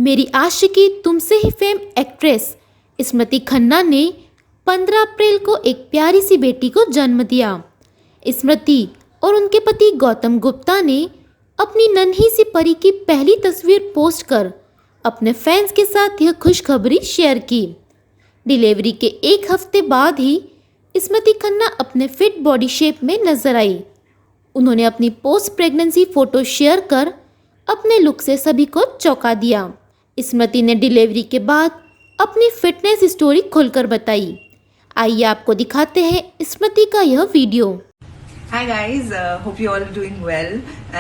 मेरी आशिकी तुमसे ही fame actress स्मृति खन्ना ने 15 अप्रैल को एक प्यारी सी बेटी को जन्म दिया। स्मृति और उनके पति गौतम गुप्ता ने अपनी नन्ही सी परी की पहली तस्वीर पोस्ट कर अपने फैंस के साथ यह खुशखबरी शेयर की। डिलीवरी के एक हफ्ते बाद ही स्मृति खन्ना अपने फिट बॉडी शेप में नजर आई। उन्होंने अपनी पोस्ट प्रेगनेंसी फोटो शेयर कर अपने लुक से सभी को चौंका दिया। स्मृति ने डिलीवरी के बाद अपनी फिटनेस स्टोरी खुलकर बताई। आइए आपको दिखाते हैं स्मृति का यह video. Hi guys, hope you all are doing well,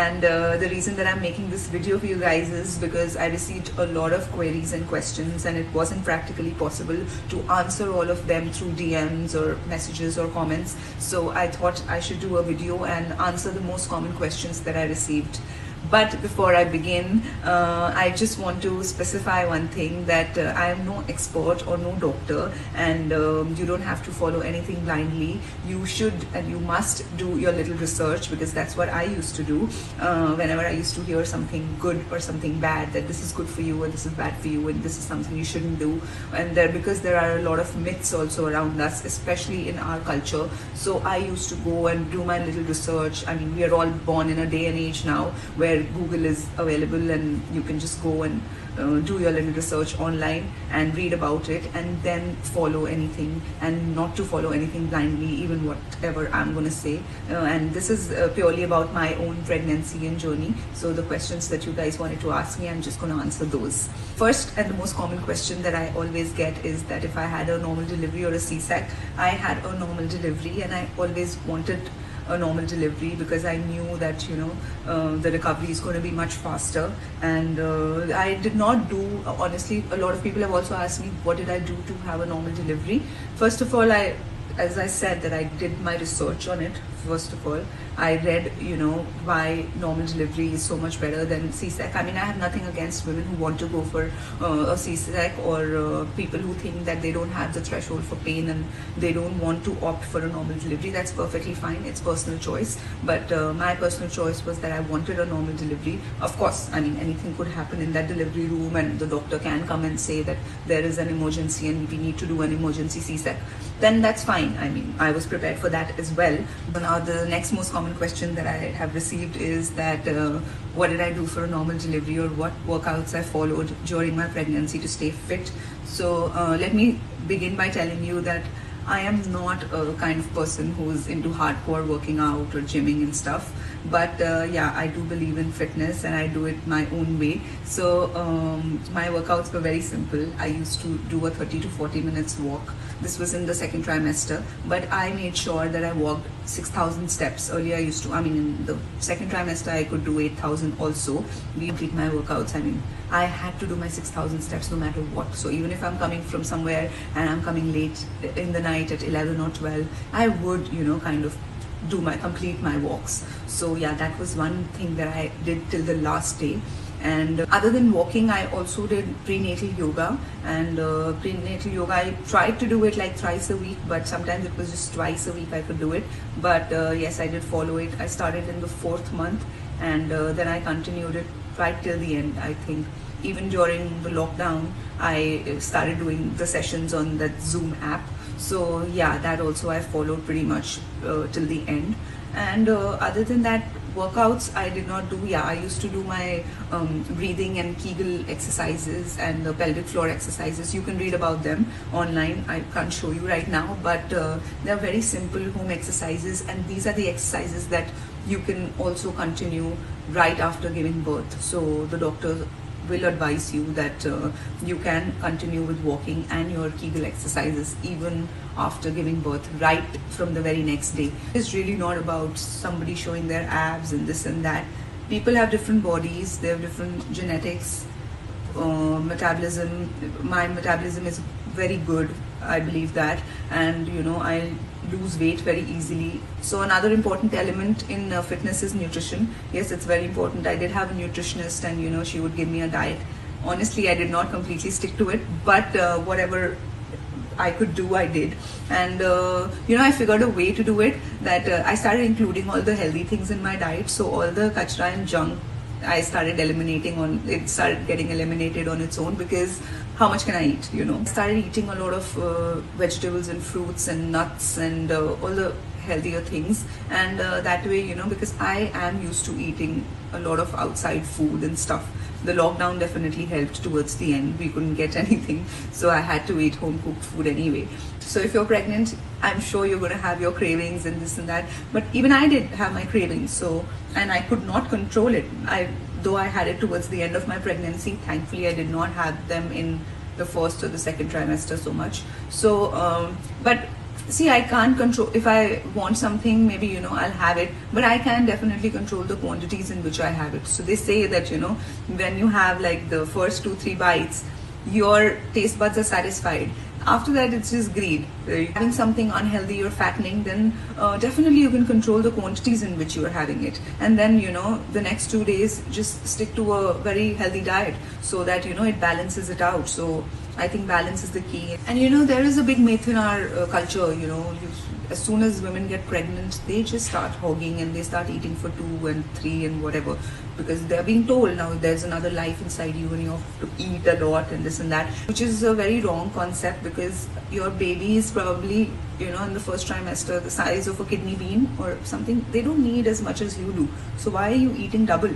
and the reason that I'm making this video for you guys is because I received a lot of queries and questions and it wasn't practically possible to answer all of them through DMs or messages or comments, so I thought I should do a video and answer the most common questions that I received. But before I begin, I just want to specify one thing, that I am no expert or no doctor, and you don't have to follow anything blindly. You should and you must do your little research, because that's what I used to do whenever I used to hear something good or something bad, that this is good for you and this is bad for you and this is something you shouldn't do. And because there are a lot of myths also around us, especially in our culture, so I used to go and do my little research. I mean, we are all born in a day and age now where Google is available and you can just go and do your little research online and read about it, and then follow anything, and not to follow anything blindly, even whatever I'm going to say. And this is purely about my own pregnancy and journey. So the questions that you guys wanted to ask me, I'm just going to answer those. First and the most common question that I always get is that if I had a normal delivery or a C-section. I had a normal delivery and I always wanted a normal delivery because I knew that the recovery is going to be much faster. And I did not do, honestly, a lot of people have also asked me what did I do to have a normal delivery. First of all, as I said, that I did my research on it. First of all, I read why normal delivery is so much better than C-section. I mean, I have nothing against women who want to go for a C-section, or people who think that they don't have the threshold for pain and they don't want to opt for a normal delivery. That's perfectly fine. It's personal choice. But my personal choice was that I wanted a normal delivery. Of course, I mean, anything could happen in that delivery room and the doctor can come and say that there is an emergency and we need to do an emergency C-section. Then that's fine. I mean, I was prepared for that as well. But now the next most common question that I have received is that what did I do for a normal delivery, or what workouts I followed during my pregnancy to stay fit. So let me begin by telling you that I am not a kind of person who's into hardcore working out or gymming and stuff. But yeah, I do believe in fitness and I do it my own way. So my workouts were very simple. I used to do a 30 to 40 minutes walk. This was in the second trimester, but I made sure that I walked 6,000 steps. Earlier I used to, I mean, in the second trimester I could do 8,000 also. We complete my workouts. I mean, I had to do my 6,000 steps no matter what. So even if I'm coming from somewhere and I'm coming late in the night at 11 or 12, I would, kind of complete my walks. So yeah, that was one thing that I did till the last day. And other than walking, I also did prenatal yoga. And prenatal yoga, I tried to do it like thrice a week, but sometimes it was just twice a week I could do it. But yes, I did follow it. I started in the 4th month, and then I continued it right till the end. I think even during the lockdown, I started doing the sessions on that Zoom app. So yeah, that also I followed pretty much till the end. And other than that, workouts I did not do. Yeah, I used to do my breathing and Kegel exercises and the pelvic floor exercises. You can read about them online. I can't show you right now, but they're very simple home exercises, and these are the exercises that you can also continue right after giving birth. So the doctor will advise you that you can continue with walking and your Kegel exercises even after giving birth, right from the very next day. It's really not about somebody showing their abs and this and that. People have different bodies, they have different genetics, metabolism. My metabolism is very good, I believe that, and I lose weight very easily. So another important element in fitness is nutrition. Yes, it's very important. I did have a nutritionist, and she would give me a diet. Honestly, I did not completely stick to it, but whatever I could do, I did. And I figured a way to do it, that I started including all the healthy things in my diet. So all the kachra and junk I started it started getting eliminated on its own, because how much can I eat, I started eating a lot of vegetables and fruits and nuts and all the healthier things. And that way, because I am used to eating a lot of outside food and stuff, the lockdown definitely helped towards the end. We couldn't get anything, so I had to eat home cooked food anyway. So if you're pregnant, I'm sure you're going to have your cravings and this and that. But even I did have my cravings, and I could not control it. Though I had it towards the end of my pregnancy, thankfully I did not have them in the first or the second trimester so much. But see, I can't control. If I want something, maybe I'll have it, but I can definitely control the quantities in which I have it. So they say that when you have like the first 2-3 bites, your taste buds are satisfied. After that, it's just greed. Having something unhealthy or fattening, then definitely you can control the quantities in which you are having it. And then, the next 2 days, just stick to a very healthy diet so that, it balances it out. So I think balance is the key. And, there is a big myth in our culture, as soon as women get pregnant, they just start hogging and they start eating for 2 and 3 and whatever, because they're being told now there's another life inside you and you have to eat a lot and this and that, which is a very wrong concept, because your baby is probably, in the first trimester, the size of a kidney bean or something. They don't need as much as you do. So why are you eating double?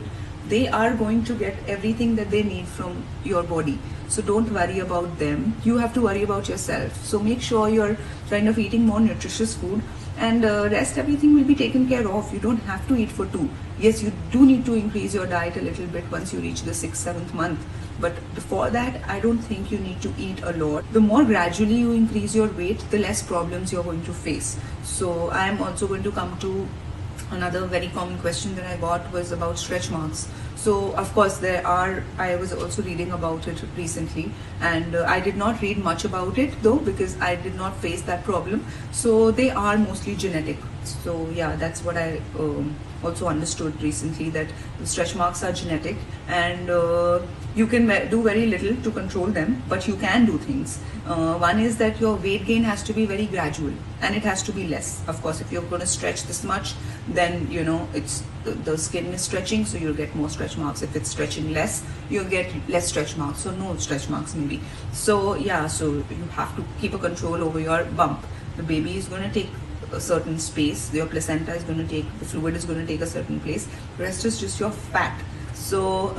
They are going to get everything that they need from your body. So don't worry about them. You have to worry about yourself. So make sure you're kind of eating more nutritious food, and rest everything will be taken care of. You don't have to eat for 2. Yes, you do need to increase your diet a little bit once you reach the 6th, 7th month. But before that, I don't think you need to eat a lot. The more gradually you increase your weight, the less problems you're going to face. So I am also going to come to another very common question that I got was about stretch marks. So of course I was also reading about it recently, and I did not read much about it though, because I did not face that problem. So they are mostly genetic. So yeah, that's what I also understood recently, that the stretch marks are genetic, and you can do very little to control them, but you can do things. One is that your weight gain has to be very gradual, and it has to be less. Of course, if you're going to stretch this much, then it's the skin is stretching, so you'll get more stretch marks. If it's stretching less, you'll get less stretch marks, or no stretch marks maybe. So yeah, so you have to keep a control over your bump. The baby is going to take a certain space, your placenta is going to take, the fluid is going to take a certain place, the rest is just your fat. So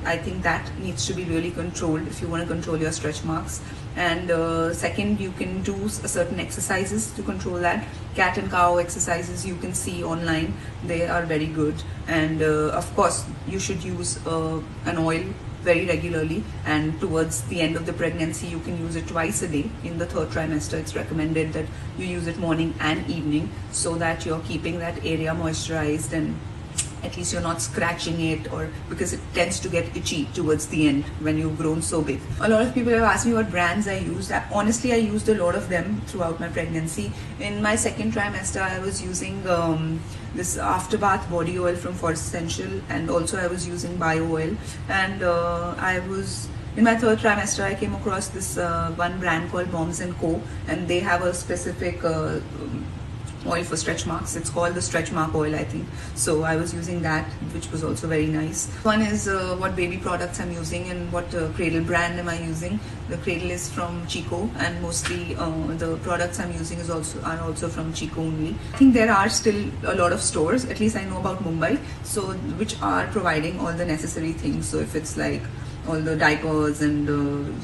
I think that needs to be really controlled if you want to control your stretch marks. And second, you can do certain exercises to control that. Cat and cow exercises you can see online, they are very good. And of course, you should use an oil very regularly, and towards the end of the pregnancy you can use it twice a day. In the 3rd trimester, it's recommended that you use it morning and evening, so that you're keeping that area moisturized, and at least you're not scratching it, or because it tends to get itchy towards the end when you've grown so big. A lot of people have asked me what brands I used. Honestly, I used a lot of them throughout my pregnancy. In my 2nd trimester, I was using this afterbath body oil from Forest Essential, and also I was using bio oil. And in my 3rd trimester, I came across this one brand called Moms & Co, and they have a specific oil for stretch marks. It's called the stretch mark oil, I think. So I was using that, which was also very nice. One is what baby products I'm using, and what Cradle brand am I using. The Cradle is from Chico, and mostly the products I'm using are also from Chico only. I think there are still a lot of stores, at least I know about Mumbai, so which are providing all the necessary things. So if it's like all the diapers and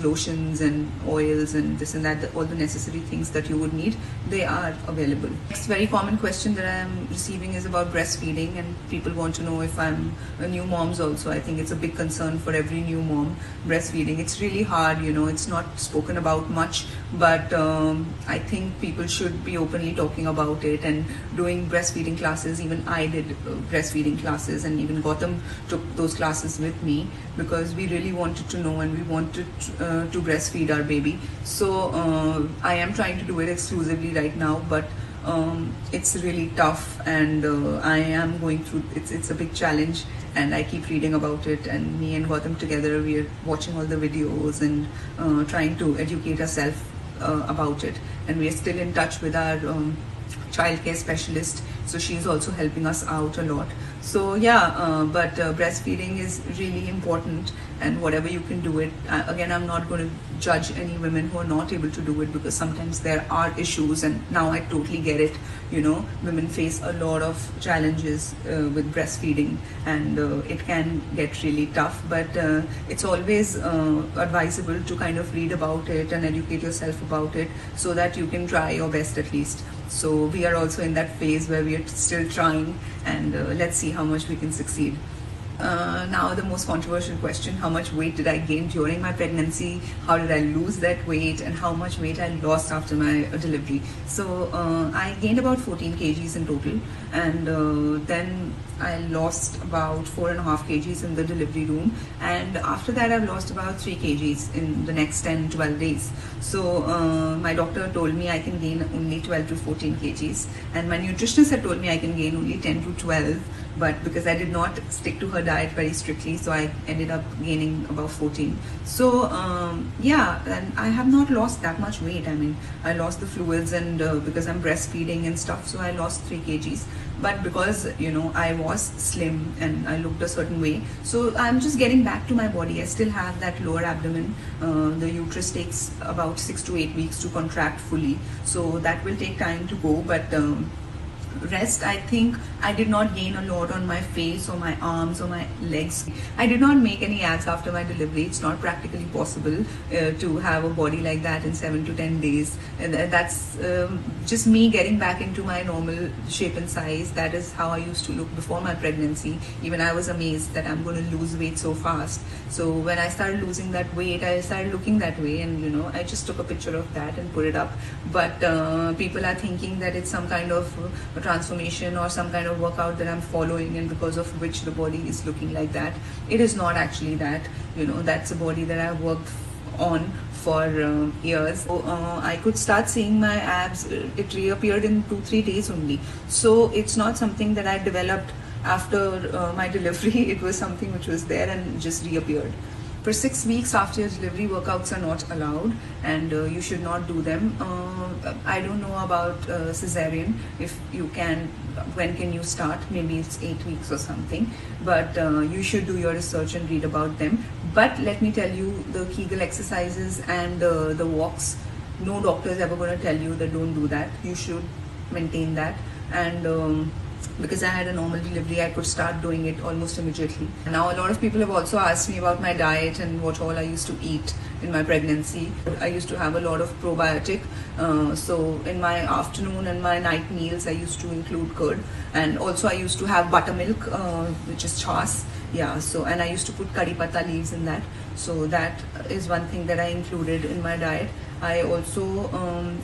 lotions and oils and this and that, all the necessary things that you would need, they are available. Next very common question that I am receiving is about breastfeeding, and people want to know if I'm a new mom also. I think it's a big concern for every new mom, breastfeeding. It's really hard, it's not spoken about much, but I think people should be openly talking about it and doing breastfeeding classes. Even I did breastfeeding classes, and even Gautam took those classes with me, because we really wanted to know, and we wanted to breastfeed our baby. So I am trying to do it exclusively right now, but it's really tough, and I am going through it's a big challenge, and I keep reading about it, and me and Gautam together, we are watching all the videos and trying to educate ourselves about it. And we are still in touch with our childcare specialist, so she's also helping us out a lot. So yeah, but breastfeeding is really important, and whatever you can do it. Again, I'm not going to judge any women who are not able to do it, because sometimes there are issues, and now I totally get it. You know, women face a lot of challenges with breastfeeding, and it can get really tough, but it's always advisable to kind of read about it and educate yourself about it, so that you can try your best at least. So we are also in that phase where we are still trying, and let's see how much we can succeed. Now the most controversial question: how much weight did I gain during my pregnancy? How did I lose that weight? And how much weight I lost after my delivery? So I gained about 14 kgs in total, and then I lost about 4.5 kgs in the delivery room, and after that I've lost about 3 kgs in the next 10-12 days. So my doctor told me I can gain only 12 to 14 kgs, and my nutritionist had told me I can gain only 10 to 12, but because I did not stick to her diet very strictly, so I ended up gaining about 14. So yeah, and I have not lost that much weight. I mean, I lost the fluids, and because I'm breastfeeding and stuff, so I lost 3 kgs. But because, you know, I was slim and I looked a certain way, so I'm just getting back to my body. I still have that lower abdomen. The uterus takes about 6 to 8 weeks to contract fully, so that will take time to go. But rest, I think I did not gain a lot on my face or my arms or my legs. I did not make any abs after my delivery. It's not practically possible to have a body like that in 7 to 10 days. And that's just me getting back into my normal shape and size. That is how I used to look before my pregnancy. Even I was amazed that I'm going to lose weight so fast. So when I started losing that weight, I started looking that way, and you know, I just took a picture of that and put it up. But people are thinking that it's some kind of transformation or some kind of workout that I'm following, and because of which the body is looking like that. It is not actually that. You know, that's a body that I've worked on for years. So, I could start seeing my abs. It reappeared in 2-3 days only. So it's not something that I developed after my delivery. It was something which was there and just reappeared. For 6 weeks after your delivery, workouts are not allowed, and you should not do them. I don't know about cesarean. If you can, when can you start? Maybe it's 8 weeks or something. But you should do your research and read about them. But let me tell you, the Kegel exercises and the walks, no doctor is ever going to tell you that don't do that. You should maintain that. And because I had a normal delivery, I could start doing it almost immediately. Now a lot of people have also asked me about my diet and what all I used to eat in my pregnancy. I used to have a lot of probiotic, so in my afternoon and my night meals I used to include curd, and also I used to have buttermilk, which is chas. Yeah, so, and I used to put curry patta leaves in that. So that is one thing that I included in my diet. I also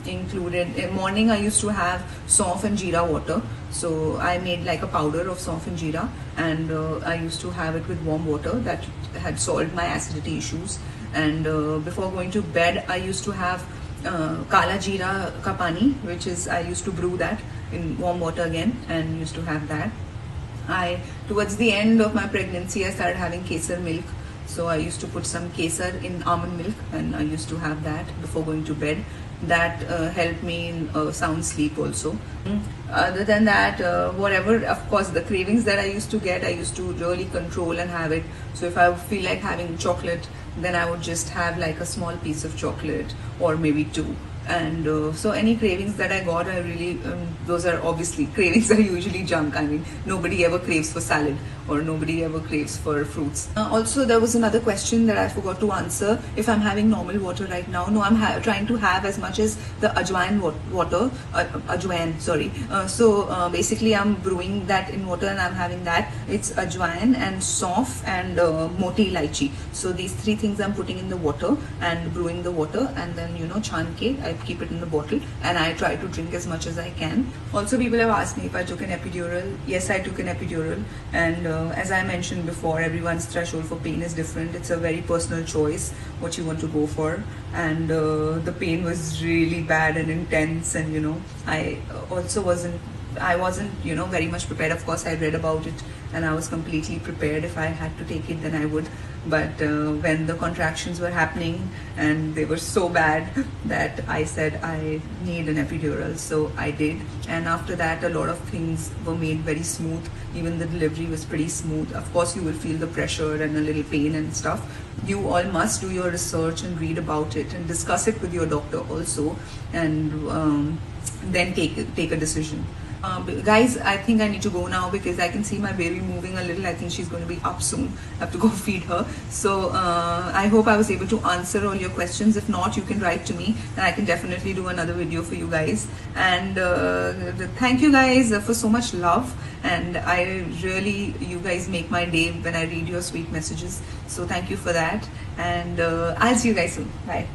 included, in morning I used to have saunf and jeera water. So I made like a powder of saunf and jeera, and I used to have it with warm water. That had solved my acidity issues. And before going to bed, I used to have kala jeera ka pani, which is, I used to brew that in warm water again, and used to have that. Towards the end of my pregnancy, I started having kesar milk. So I used to put some kesar in almond milk, and I used to have that before going to bed. That helped me in sound sleep also. Other than that, whatever, of course, the cravings that I used to get, I used to really control and have it. So if I feel like having chocolate, then I would just have like a small piece of chocolate, or maybe 2. And so any cravings that I got, I really, those are obviously, cravings are usually junk. I mean, nobody ever craves for salad, or nobody ever craves for fruits. Also, there was another question that I forgot to answer. If I'm having normal water right now, no, I'm trying to have as much as the ajwain water, ajwain, sorry. So basically I'm brewing that in water and I'm having that. It's ajwain and saunf and moti elaichi. So these 3 things I'm putting in the water and brewing the water, and then, you know, chan ke, I keep it in the bottle, and I try to drink as much as I can. Also, people have asked me if I took an epidural. Yes, I took an epidural, and as I mentioned before, everyone's threshold for pain is different. It's a very personal choice what you want to go for, and the pain was really bad and intense, and you know, I also wasn't, you know, very much prepared. Of course, I read about it and I was completely prepared. If I had to take it, then I would. But when the contractions were happening and they were so bad that I said I need an epidural, so I did. And after that, a lot of things were made very smooth. Even the delivery was pretty smooth. Of course, you will feel the pressure and a little pain and stuff. You all must do your research and read about it and discuss it with your doctor also, and then take a decision. Guys, I think I need to go now because I can see my baby moving a little. I think she's going to be up soon. I have to go feed her. So I hope I was able to answer all your questions. If not, you can write to me and I can definitely do another video for you guys. And thank you guys for so much love. And you guys make my day when I read your sweet messages. So thank you for that. And I'll see you guys soon. Bye.